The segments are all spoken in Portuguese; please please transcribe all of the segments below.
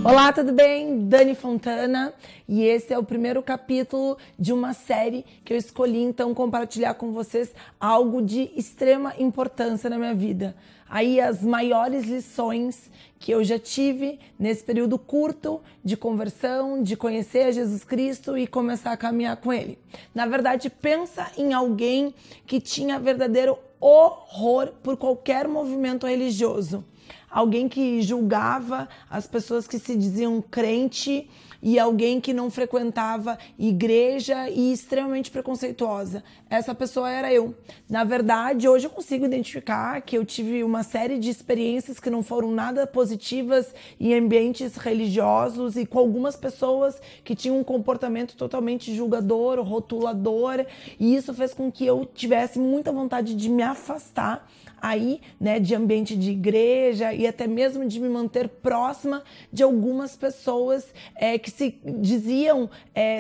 Olá, tudo bem? Dani Fontana, e esse é o primeiro capítulo de uma série que eu escolhi então compartilhar com vocês algo de extrema importância na minha vida. Aí as maiores lições que eu já tive nesse período curto de conversão, de conhecer a Jesus Cristo e começar a caminhar com Ele. Na verdade, pensa em alguém que tinha verdadeiro horror por qualquer movimento religioso. Alguém que julgava as pessoas que se diziam crente e alguém que não frequentava igreja e extremamente preconceituosa. Essa pessoa era eu. Na verdade, hoje eu consigo identificar que eu tive uma série de experiências que não foram nada positivas em ambientes religiosos e com algumas pessoas que tinham um comportamento totalmente julgador, rotulador, e isso fez com que eu tivesse muita vontade de me afastar aí, né, de ambiente de igreja e até mesmo de me manter próxima de algumas pessoas que se diziam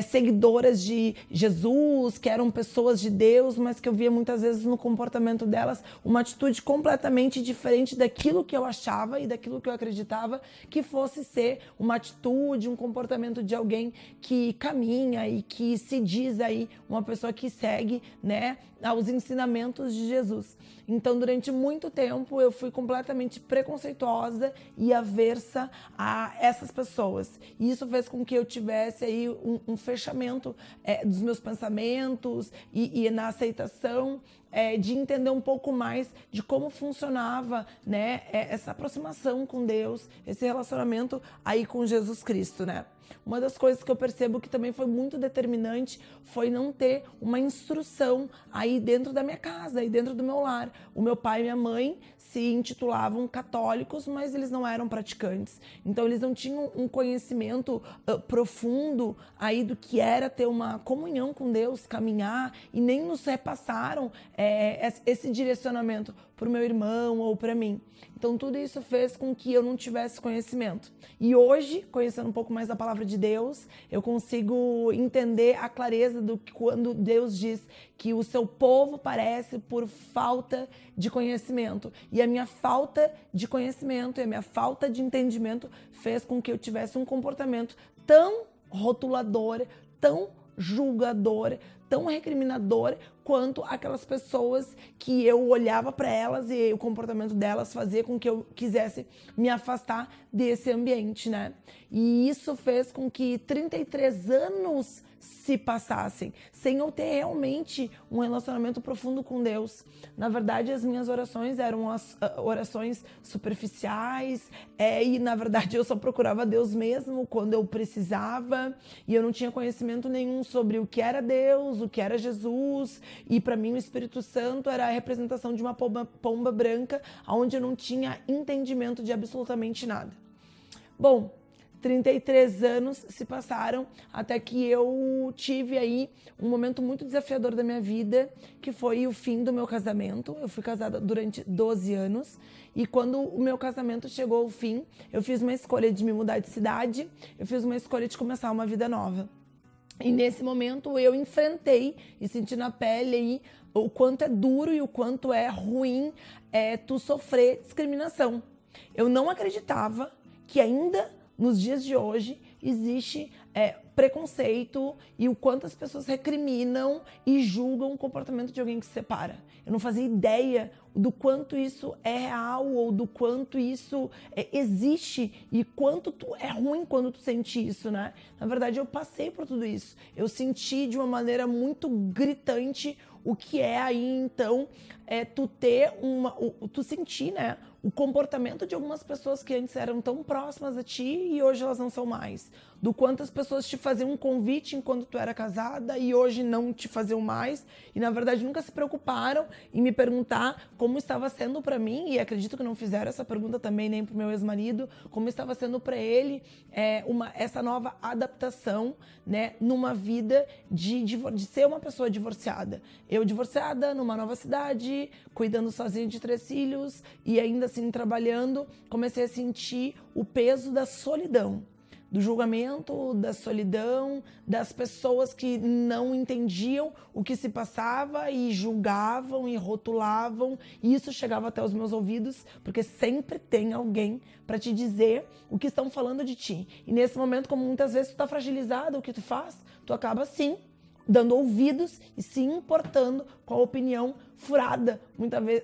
seguidoras de Jesus, que eram pessoas de Deus, mas que eu via muitas vezes no comportamento delas uma atitude completamente diferente daquilo que eu achava e daquilo que eu acreditava que fosse ser uma atitude, um comportamento de alguém que caminha e que se diz aí uma pessoa que segue, né, aos ensinamentos de Jesus. Então, durante muito tempo, eu fui completamente preconceituosa e aversa a essas pessoas. E isso fez com que eu tivesse aí um fechamento dos meus pensamentos e na aceitação de entender um pouco mais de como funcionava, né, essa aproximação com Deus, esse relacionamento aí com Jesus Cristo, né? Uma das coisas que eu percebo que também foi muito determinante foi não ter uma instrução aí dentro da minha casa, aí dentro do meu lar. O meu pai e minha mãe se intitulavam católicos, mas eles não eram praticantes. Então eles não tinham um conhecimento profundo aí do que era ter uma comunhão com Deus, caminhar, e nem nos repassaram esse direcionamento para o meu irmão ou para mim. Então tudo isso fez com que eu não tivesse conhecimento. E hoje, conhecendo um pouco mais da palavra de Deus, eu consigo entender a clareza do que quando Deus diz que o seu povo parece por falta de conhecimento. E a minha falta de conhecimento e a minha falta de entendimento fez com que eu tivesse um comportamento tão rotulador, tão julgador, tão recriminador quanto aquelas pessoas que eu olhava para elas e o comportamento delas fazia com que eu quisesse me afastar desse ambiente, né? E isso fez com que 33 anos se passassem sem eu ter realmente um relacionamento profundo com Deus. Na verdade, as minhas orações eram as orações superficiais e, na verdade, eu só procurava Deus mesmo quando eu precisava e eu não tinha conhecimento nenhum sobre o que era Deus, o que era Jesus, e para mim o Espírito Santo era a representação de uma pomba branca onde eu não tinha entendimento de absolutamente nada. Bom, 33 anos se passaram até que eu tive aí um momento muito desafiador da minha vida, que foi o fim do meu casamento. Eu fui casada durante 12 anos e quando o meu casamento chegou ao fim, eu fiz uma escolha de me mudar de cidade, eu fiz uma escolha de começar uma vida nova. E nesse momento eu enfrentei e senti na pele aí o quanto é duro e o quanto é ruim tu sofrer discriminação. Eu não acreditava que ainda nos dias de hoje existe preconceito e o quanto as pessoas recriminam e julgam o comportamento de alguém que se separa. Eu não fazia ideia do quanto isso é real ou do quanto isso existe e quanto é ruim quando tu sente isso, né? Na verdade, eu passei por tudo isso. Eu senti de uma maneira muito gritante o que é aí, então, tu sentir, né, o comportamento de algumas pessoas que antes eram tão próximas a ti e hoje elas não são mais. Do quanto as pessoas te faziam um convite enquanto tu era casada e hoje não te faziam mais. E, na verdade, nunca se preocuparam em me perguntar como estava sendo para mim, e acredito que não fizeram essa pergunta também nem pro meu ex-marido, como estava sendo para ele essa nova adaptação, né, numa vida de ser uma pessoa divorciada. Eu divorciada, numa nova cidade, cuidando sozinha de 3 filhos e ainda assim trabalhando, comecei a sentir o peso da solidão. do julgamento, da solidão, das pessoas que não entendiam o que se passava e julgavam e rotulavam. E isso chegava até os meus ouvidos, porque sempre tem alguém para te dizer o que estão falando de ti. E nesse momento, como muitas vezes tu está fragilizado, o que tu faz? Tu acaba sim dando ouvidos e se importando com a opinião furada,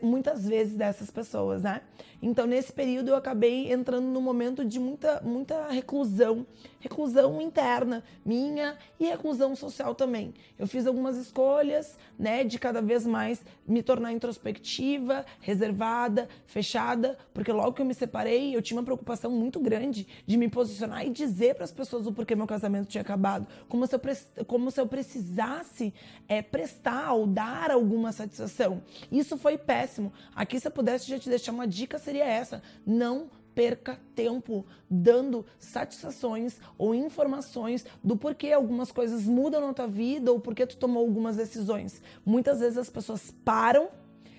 muitas vezes, dessas pessoas, né? Então, nesse período, eu acabei entrando num momento de muita reclusão interna minha e reclusão social também. Eu fiz algumas escolhas, né, de cada vez mais me tornar introspectiva, reservada, fechada, porque logo que eu me separei, eu tinha uma preocupação muito grande de me posicionar e dizer para as pessoas o porquê meu casamento tinha acabado, como se eu precisasse prestar ou dar alguma satisfação. Isso foi péssimo. Aqui, se eu pudesse já te deixar uma dica, seria essa: não perca tempo dando satisfações ou informações do porquê algumas coisas mudam na tua vida ou porquê tu tomou algumas decisões. Muitas vezes as pessoas param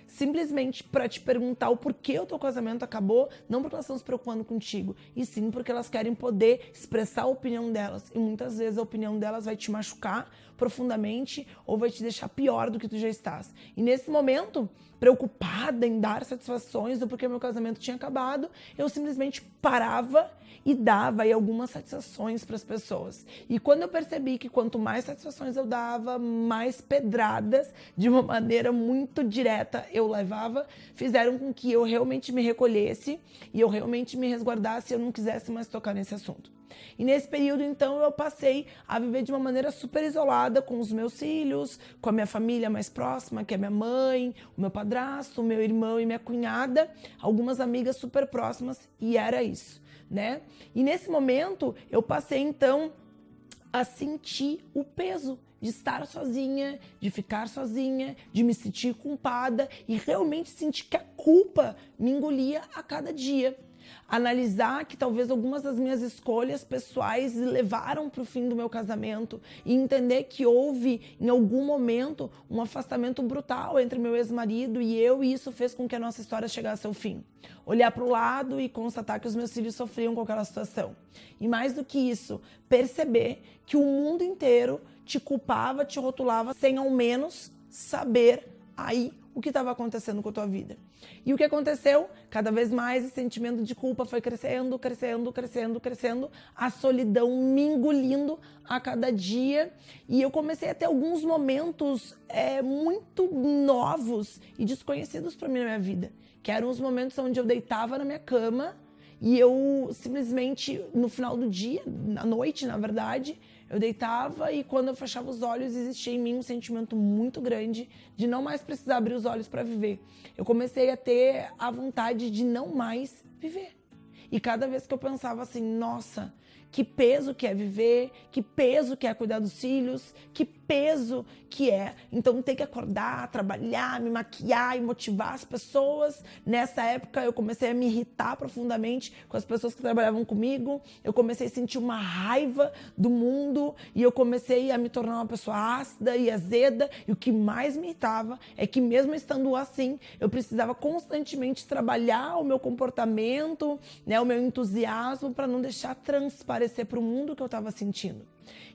simplesmente para te perguntar o porquê o teu casamento acabou, não porque elas estão se preocupando contigo, e sim porque elas querem poder expressar a opinião delas. E muitas vezes a opinião delas vai te machucar profundamente ou vai te deixar pior do que tu já estás. E nesse momento, preocupada em dar satisfações do porquê meu casamento tinha acabado, eu simplesmente parava e dava aí algumas satisfações para as pessoas. E quando eu percebi que quanto mais satisfações eu dava, mais pedradas, de uma maneira muito direta, eu levava, fizeram com que eu realmente me recolhesse e eu realmente me resguardasse e eu não quisesse mais tocar nesse assunto. E nesse período, então, eu passei a viver de uma maneira super isolada com os meus filhos, com a minha família mais próxima, que é minha mãe, o meu padrasto, o meu irmão e minha cunhada, algumas amigas super próximas, e era isso, né? E nesse momento, eu passei, então, a sentir o peso de estar sozinha, de ficar sozinha, de me sentir culpada e realmente sentir que a culpa me engolia a cada dia. Analisar que talvez algumas das minhas escolhas pessoais levaram para o fim do meu casamento e entender que houve, em algum momento, um afastamento brutal entre meu ex-marido e eu, e isso fez com que a nossa história chegasse ao fim. Olhar para o lado e constatar que os meus filhos sofriam com aquela situação. E mais do que isso, perceber que o mundo inteiro te culpava, te rotulava, sem ao menos saber aí o que estava acontecendo com a tua vida. E o que aconteceu? Cada vez mais esse sentimento de culpa foi crescendo, crescendo, crescendo, crescendo, a solidão me engolindo a cada dia, e eu comecei a ter alguns momentos muito novos e desconhecidos para mim na minha vida, que eram os momentos onde eu deitava na minha cama e eu simplesmente, no final do dia, à noite, na verdade, eu deitava e quando eu fechava os olhos, existia em mim um sentimento muito grande de não mais precisar abrir os olhos para viver. Eu comecei a ter a vontade de não mais viver. E cada vez que eu pensava assim, nossa, que peso que é viver, que peso que é cuidar dos filhos, que peso que é. Então, ter que acordar, trabalhar, me maquiar e motivar as pessoas. Nessa época, eu comecei a me irritar profundamente com as pessoas que trabalhavam comigo. Eu comecei a sentir uma raiva do mundo e eu comecei a me tornar uma pessoa ácida e azeda. E o que mais me irritava é que, mesmo estando assim, eu precisava constantemente trabalhar o meu comportamento, né, o meu entusiasmo, para não deixar transparecer para o mundo que eu estava sentindo.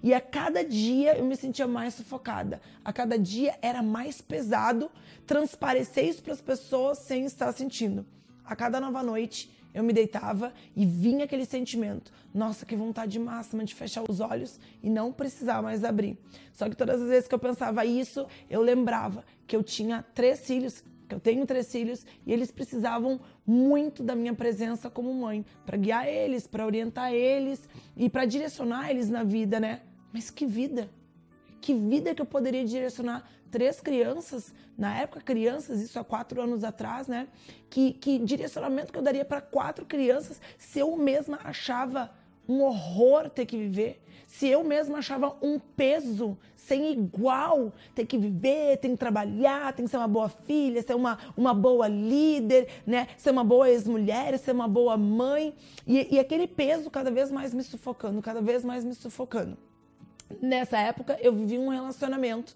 E a cada dia eu me sentia mais sufocada. A cada dia era mais pesado transparecer isso para as pessoas sem estar sentindo. A cada nova noite eu me deitava e vinha aquele sentimento. Nossa, que vontade máxima de fechar os olhos e não precisar mais abrir. Só que todas as vezes que eu pensava isso, eu lembrava que eu tinha 3 filhos, que eu tenho 3 filhos, e eles precisavam muito da minha presença como mãe, para guiar eles, para orientar eles e para direcionar eles na vida, né? Mas que vida! Que vida que eu poderia direcionar 3 crianças, na época crianças, isso há 4 anos atrás, né? Que direcionamento que eu daria para 4 crianças se eu mesma achava um horror ter que viver, se eu mesma achava um peso sem igual ter que viver, tem que trabalhar, tem que ser uma boa filha, ser uma boa líder, né? Ser uma boa ex-mulher, ser uma boa mãe, e aquele peso cada vez mais me sufocando, cada vez mais me sufocando. Nessa época, eu vivi um relacionamento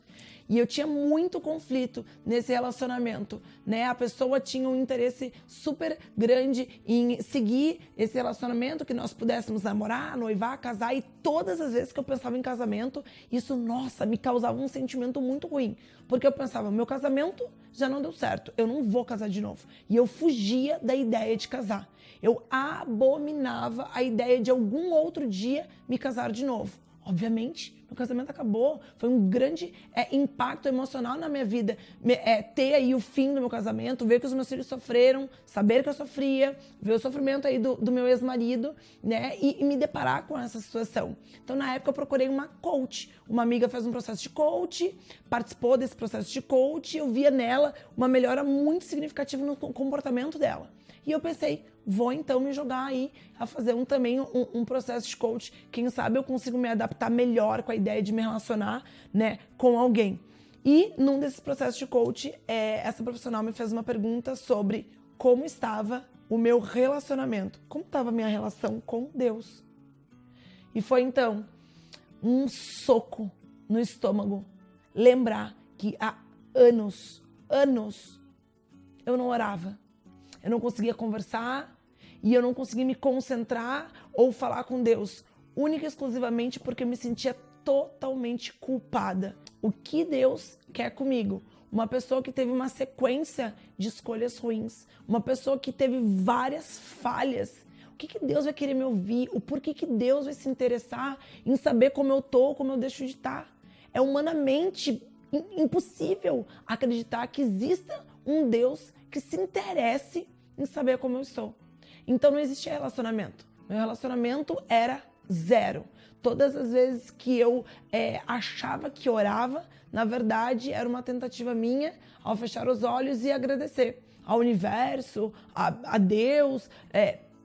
E eu tinha muito conflito nesse relacionamento, né? A pessoa tinha um interesse super grande em seguir esse relacionamento, que nós pudéssemos namorar, noivar, casar. E todas as vezes que eu pensava em casamento, isso, nossa, me causava um sentimento muito ruim. Porque eu pensava, meu casamento já não deu certo, eu não vou casar de novo. E eu fugia da ideia de casar. Eu abominava a ideia de algum outro dia me casar de novo. Obviamente, meu casamento acabou, foi um grande impacto emocional na minha vida, ter aí o fim do meu casamento, ver que os meus filhos sofreram, saber que eu sofria, ver o sofrimento aí do meu ex-marido, né, e me deparar com essa situação. Então, na época, eu procurei uma coach, uma amiga fez um processo de coach, participou desse processo de coach, e eu via nela uma melhora muito significativa no comportamento dela. E eu pensei, vou então me jogar aí a fazer também um processo de coach. Quem sabe eu consigo me adaptar melhor com a ideia de me relacionar, né, com alguém. E num desses processos de coach, essa profissional me fez uma pergunta sobre como estava o meu relacionamento. Como estava a minha relação com Deus. E foi então um soco no estômago. Lembrar que há anos, eu não orava. Eu não conseguia conversar e eu não conseguia me concentrar ou falar com Deus, única e exclusivamente porque eu me sentia totalmente culpada. O que Deus quer comigo? Uma pessoa que teve uma sequência de escolhas ruins, uma pessoa que teve várias falhas. O que Deus vai querer me ouvir? O porquê que Deus vai se interessar em saber como eu tô, como eu deixo de estar? É humanamente impossível acreditar que exista um Deus que se interesse em saber como eu estou. Então não existia relacionamento. Meu relacionamento era zero. Todas as vezes que eu achava que orava, na verdade era uma tentativa minha ao fechar os olhos e agradecer ao universo, a Deus,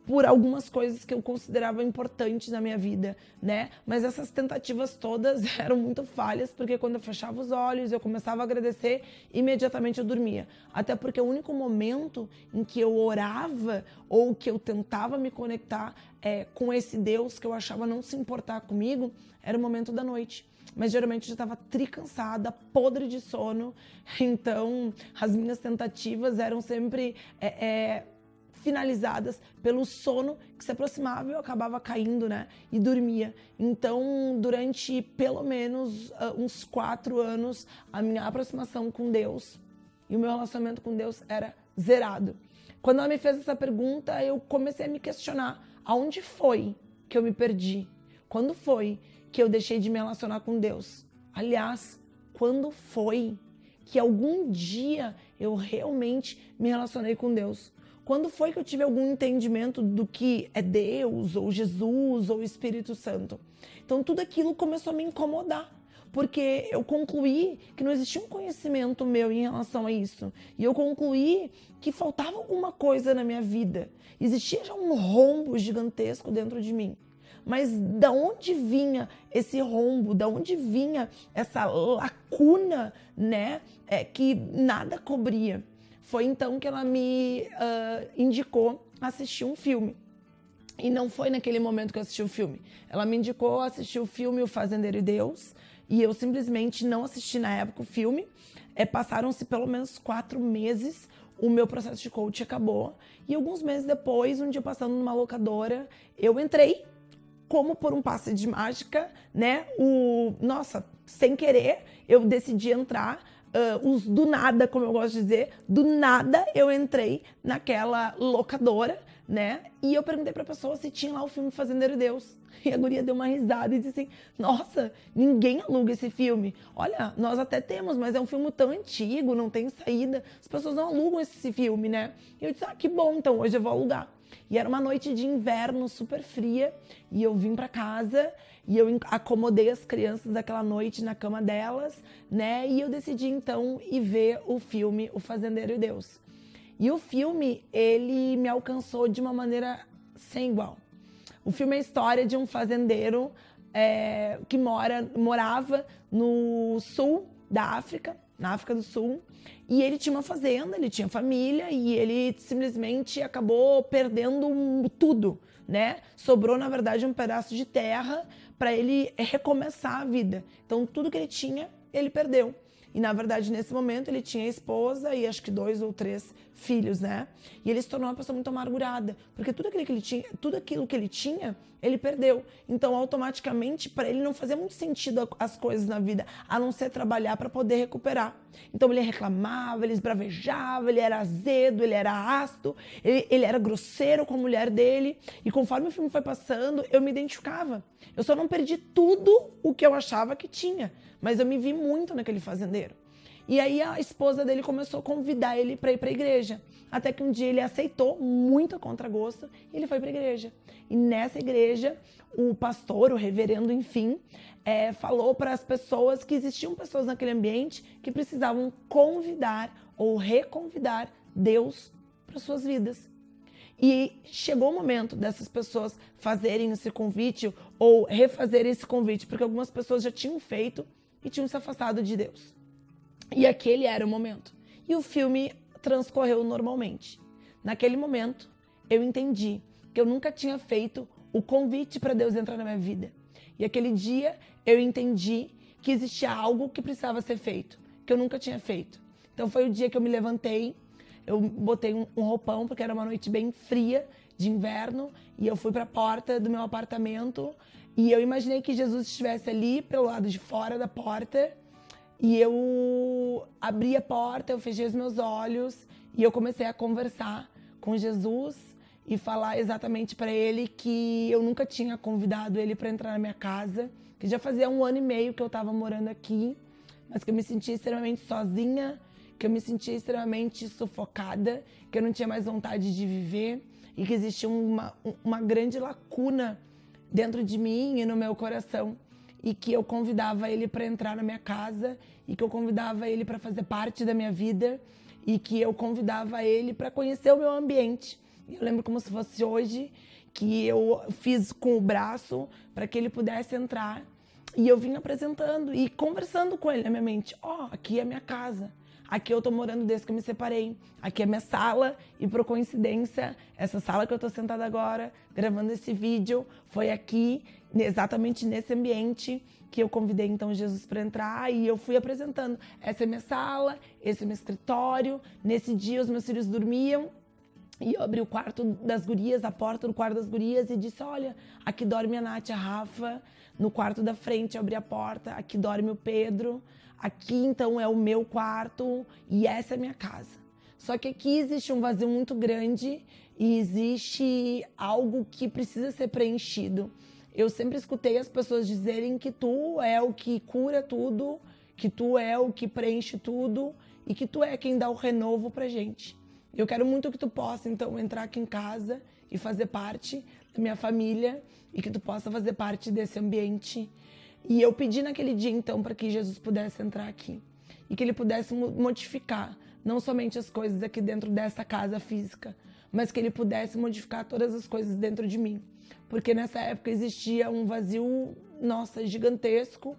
por algumas coisas que eu considerava importantes na minha vida, né? Mas essas tentativas todas eram muito falhas, porque quando eu fechava os olhos, eu começava a agradecer, imediatamente eu dormia. Até porque o único momento em que eu orava ou que eu tentava me conectar com esse Deus que eu achava não se importar comigo, era o momento da noite. Mas geralmente eu já estava tricansada, podre de sono, então as minhas tentativas eram sempre finalizadas pelo sono que se aproximava e eu acabava caindo, né? E dormia. Então, durante pelo menos uns 4 anos, a minha aproximação com Deus e o meu relacionamento com Deus era zerado. Quando ela me fez essa pergunta, eu comecei a me questionar. Aonde foi que eu me perdi? Quando foi que eu deixei de me relacionar com Deus? Aliás, quando foi que algum dia eu realmente me relacionei com Deus? Quando foi que eu tive algum entendimento do que é Deus, ou Jesus, ou Espírito Santo? Então tudo aquilo começou a me incomodar, porque eu concluí que não existia um conhecimento meu em relação a isso. E eu concluí que faltava alguma coisa na minha vida. Existia já um rombo gigantesco dentro de mim. Mas da onde vinha esse rombo? Da onde vinha essa lacuna, né, que nada cobria? Foi então que ela me indicou assistir um filme. E não foi naquele momento que eu assisti o filme. Ela me indicou assistir o filme O Fazendeiro e Deus. E eu simplesmente não assisti na época o filme. Passaram-se pelo menos 4 meses. O meu processo de coach acabou. E alguns meses depois, um dia passando numa locadora, eu entrei como por um passe de mágica, né? Nossa, sem querer, eu decidi entrar. Do nada, como eu gosto de dizer, do nada eu entrei naquela locadora, né? E eu perguntei pra pessoa se tinha lá o filme Fazendeiro e Deus. E a guria deu uma risada e disse assim, nossa, ninguém aluga esse filme. Olha, nós até temos, mas é um filme tão antigo, não tem saída. As pessoas não alugam esse filme, né? E eu disse, que bom, então hoje eu vou alugar. E era uma noite de inverno super fria e eu vim pra casa e eu acomodei as crianças daquela noite na cama delas, né? E eu decidi então ir ver o filme O Fazendeiro e Deus. E o filme, ele me alcançou de uma maneira sem igual. O filme é a história de um fazendeiro que morava no sul da África, na África do Sul, e ele tinha uma fazenda, ele tinha família e ele simplesmente acabou perdendo tudo, né? Sobrou, na verdade, um pedaço de terra para ele recomeçar a vida. Então, tudo que ele tinha, ele perdeu. E, na verdade, nesse momento, ele tinha esposa e acho que 2 ou 3 filhos, né? E ele se tornou uma pessoa muito amargurada, porque tudo aquilo que ele tinha, ele perdeu. Então, automaticamente, para ele não fazia muito sentido as coisas na vida, a não ser trabalhar para poder recuperar. Então, ele reclamava, ele esbravejava, ele era azedo, ele era ácido, ele era grosseiro com a mulher dele. E conforme o filme foi passando, eu me identificava. Eu só não perdi tudo o que eu achava que tinha, mas eu me vi muito naquele fazendeiro. E aí a esposa dele começou a convidar ele para ir para a igreja. Até que um dia ele aceitou, muito a contragosto, e ele foi para a igreja. E nessa igreja, o pastor, o reverendo, enfim, falou para as pessoas que existiam pessoas naquele ambiente que precisavam convidar ou reconvidar Deus para suas vidas. E chegou o momento dessas pessoas fazerem esse convite ou refazerem esse convite, porque algumas pessoas já tinham feito e tinham se afastado de Deus. E aquele era o momento. E o filme transcorreu normalmente. Naquele momento, eu entendi que eu nunca tinha feito o convite para Deus entrar na minha vida. E aquele dia, eu entendi que existia algo que precisava ser feito, que eu nunca tinha feito. Então foi o dia que eu me levantei, eu botei um roupão, porque era uma noite bem fria, de inverno, e eu fui para a porta do meu apartamento, e eu imaginei que Jesus estivesse ali, pelo lado de fora da porta, e eu abri a porta, eu fechei os meus olhos, e eu comecei a conversar com Jesus, e falar exatamente para ele que eu nunca tinha convidado ele para entrar na minha casa, que já fazia 1 ano e meio que eu estava morando aqui, mas que eu me sentia extremamente sozinha, que eu me sentia extremamente sufocada, que eu não tinha mais vontade de viver e que existia uma grande lacuna dentro de mim e no meu coração e que eu convidava ele para entrar na minha casa e que eu convidava ele para fazer parte da minha vida e que eu convidava ele para conhecer o meu ambiente. Eu lembro como se fosse hoje que eu fiz com o braço para que ele pudesse entrar e eu vim apresentando e conversando com ele na minha mente. Aqui é a minha casa. Aqui eu tô morando desde que eu me separei. Aqui é minha sala e, por coincidência, essa sala que eu tô sentada agora, gravando esse vídeo, foi aqui, exatamente nesse ambiente, que eu convidei, então, Jesus para entrar e eu fui apresentando. Essa é minha sala, esse é meu escritório. Nesse dia, os meus filhos dormiam e eu abri o quarto das gurias, a porta do quarto das gurias e disse, olha, aqui dorme a Nath e a Rafa. No quarto da frente, eu abri a porta, aqui dorme o Pedro. Aqui, então, é o meu quarto e essa é a minha casa. Só que aqui existe um vazio muito grande e existe algo que precisa ser preenchido. Eu sempre escutei as pessoas dizerem que tu é o que cura tudo, que tu é o que preenche tudo e que tu é quem dá o renovo pra gente. Eu quero muito que tu possa, então, entrar aqui em casa e fazer parte da minha família e que tu possa fazer parte desse ambiente. E eu pedi naquele dia, então, para que Jesus pudesse entrar aqui e que ele pudesse modificar não somente as coisas aqui dentro dessa casa física, mas que ele pudesse modificar todas as coisas dentro de mim. Porque nessa época existia um vazio, gigantesco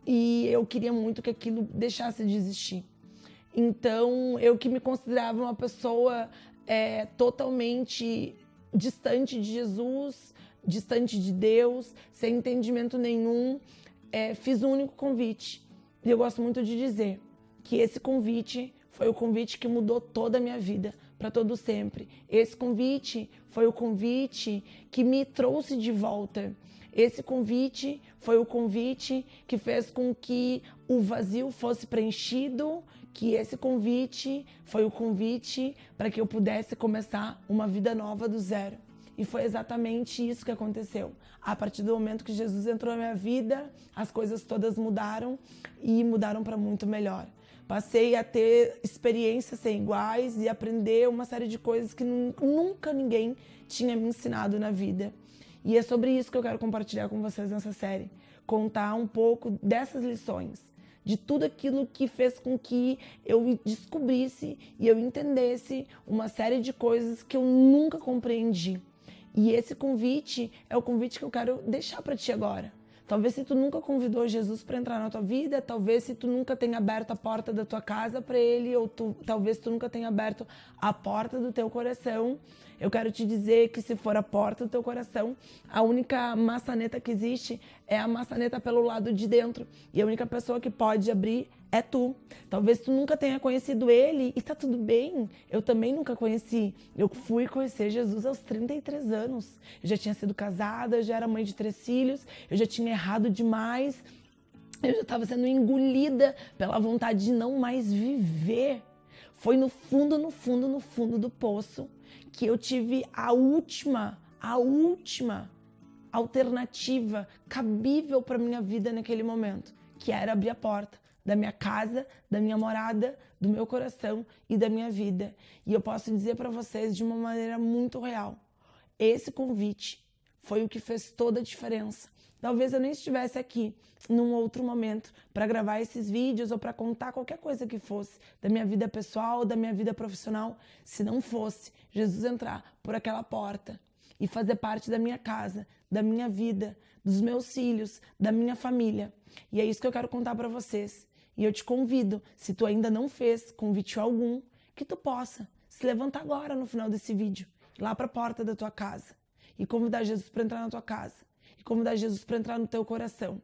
e eu queria muito que aquilo deixasse de existir. Então, eu que me considerava uma pessoa totalmente distante de Jesus, distante de Deus, sem entendimento nenhum, fiz um único convite. E eu gosto muito de dizer que esse convite foi o convite que mudou toda a minha vida, para todo sempre. Esse convite foi o convite que me trouxe de volta. Esse convite foi o convite que fez com que o vazio fosse preenchido, que esse convite foi o convite para que eu pudesse começar uma vida nova do zero. E foi exatamente isso que aconteceu. A partir do momento que Jesus entrou na minha vida, as coisas todas mudaram e mudaram para muito melhor. Passei a ter experiências sem iguais e aprender uma série de coisas que nunca ninguém tinha me ensinado na vida. E é sobre isso que eu quero compartilhar com vocês nessa série. Contar um pouco dessas lições, de tudo aquilo que fez com que eu descobrisse e eu entendesse uma série de coisas que eu nunca compreendi. E esse convite é o convite que eu quero deixar para ti agora. Talvez se tu nunca convidou Jesus para entrar na tua vida, talvez se tu nunca tenha aberto a porta da tua casa para ele, ou talvez tu nunca tenha aberto a porta do teu coração, eu quero te dizer que se for a porta do teu coração, a única maçaneta que existe é a maçaneta pelo lado de dentro. E a única pessoa que pode abrir é tu. Talvez tu nunca tenha conhecido ele e tá tudo bem. Eu também nunca conheci. Eu fui conhecer Jesus aos 33 anos. Eu já tinha sido casada, eu já era mãe de 3 filhos, eu já tinha errado demais. Eu já estava sendo engolida pela vontade de não mais viver. Foi no fundo do poço que eu tive a última alternativa cabível para minha vida naquele momento, que era abrir a porta da minha casa, da minha morada, do meu coração e da minha vida. E eu posso dizer para vocês de uma maneira muito real, esse convite foi o que fez toda a diferença. Talvez eu nem estivesse aqui num outro momento para gravar esses vídeos ou para contar qualquer coisa que fosse da minha vida pessoal, da minha vida profissional, se não fosse Jesus entrar por aquela porta e fazer parte da minha casa, da minha vida, dos meus filhos, da minha família. E é isso que eu quero contar para vocês. E eu te convido, se tu ainda não fez convite algum, que tu possa se levantar agora no final desse vídeo, ir lá para a porta da tua casa e convidar Jesus para entrar na tua casa, e convidar Jesus para entrar no teu coração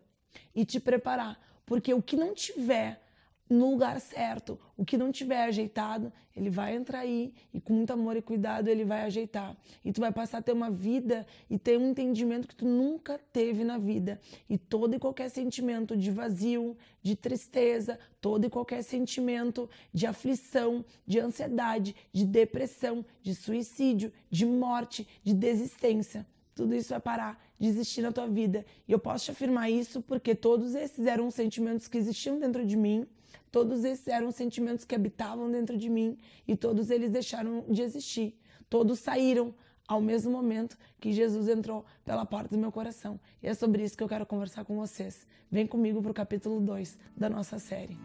e te preparar, porque o que não tiver no lugar certo, o que não tiver ajeitado, ele vai entrar aí e com muito amor e cuidado ele vai ajeitar. E tu vai passar a ter uma vida e ter um entendimento que tu nunca teve na vida. E todo e qualquer sentimento de vazio, de tristeza, todo e qualquer sentimento de aflição, de ansiedade, de depressão, de suicídio, de morte, de desistência, tudo isso vai parar de existir na tua vida. E eu posso te afirmar isso porque todos esses eram sentimentos que existiam dentro de mim, todos esses eram sentimentos que habitavam dentro de mim e todos eles deixaram de existir. Todos saíram ao mesmo momento que Jesus entrou pela porta do meu coração. E é sobre isso que eu quero conversar com vocês. Vem comigo para o capítulo 2 da nossa série.